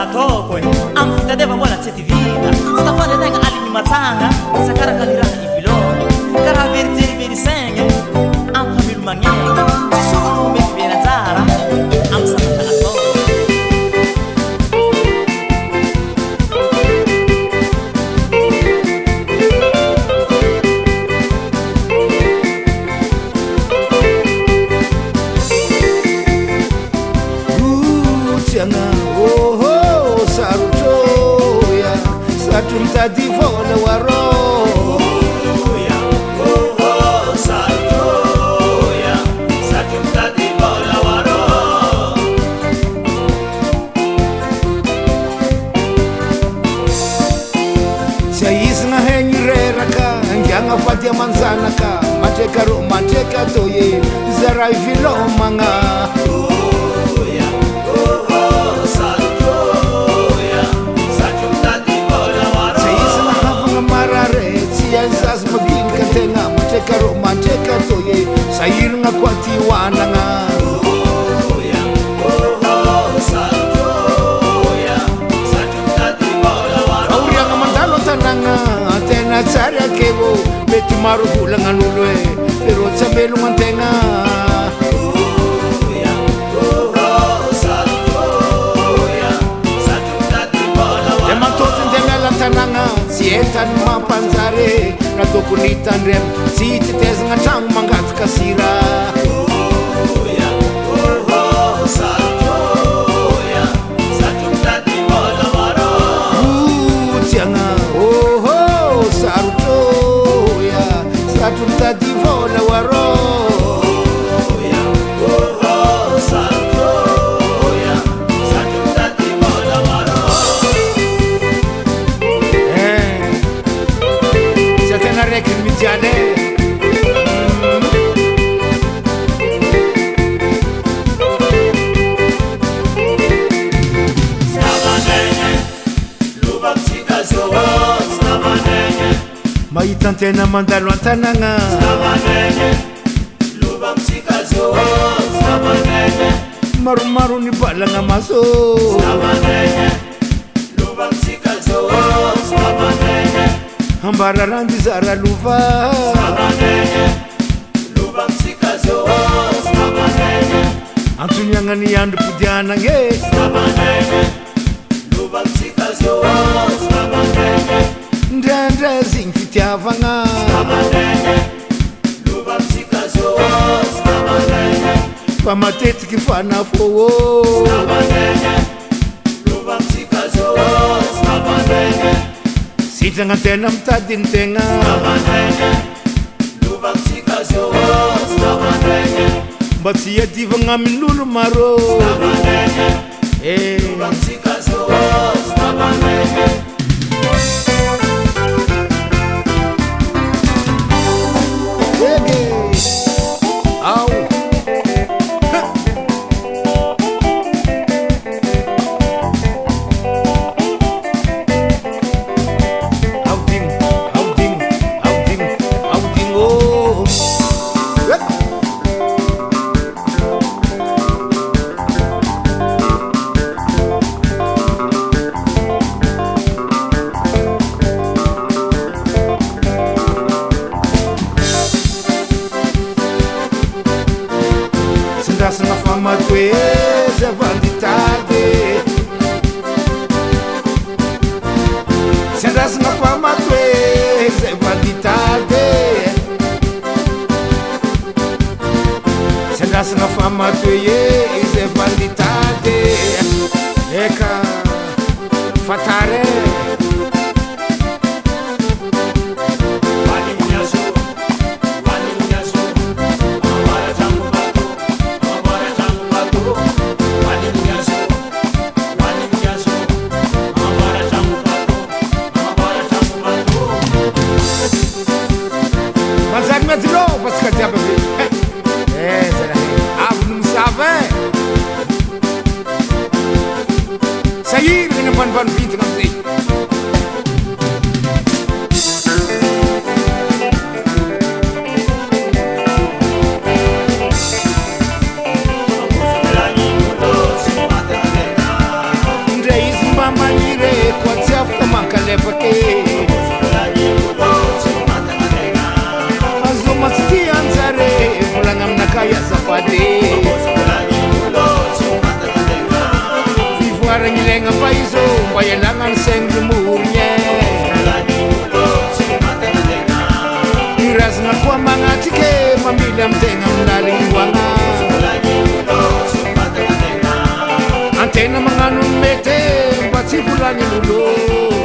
ataoko e amin'ny fitadiava mbola tsy ty vita sy tafany ategna aliny matsanga sakaraka ny raha ivilona karaha verijeriverisegna amin'ny famelo magnegna tsy solo mety bena tsara amin'ny sabaka ataoko Sarutoya satumtadi vola waro Sarutoya satumtadi vola waro Saisna henyreraka ngianga fatia manzanaka mateka ro mateka toye zarai vilomanga Zaz magin katena mateka ro mateka toye sairna kwati wananga Aurianga mandalo tananga tena tsara kevo meti maro volagna nulo e pero tsabelo mantenga tananga si entan mampanjare na tokony tandrem si tetezagna tragno mangataka sira tiagna oho sarotroya satro mitady vola waro Mijane mahitantena mandalo an-tanagna maromaro ny balagna maso ambara randy zara lova antoniagna ny andro pidianagna ndrandra zigny fitiavagna fa matetiky fanafô sitragna tena mitady ny tegna mba tsy iadivagna amin'olo maro Sindrasana famatoeza vanditady Sindrasana famatoeza vanditady Sindrasana famatoeza vanditady Eka fatare Sair dengan ban-ban pintu nanti. tegna fa izo mba ialagna ny saigny lemorigny irazana koa magnatrike mamily amy tegna minalignoagna antena magnano mety mba tsy volagnin'olo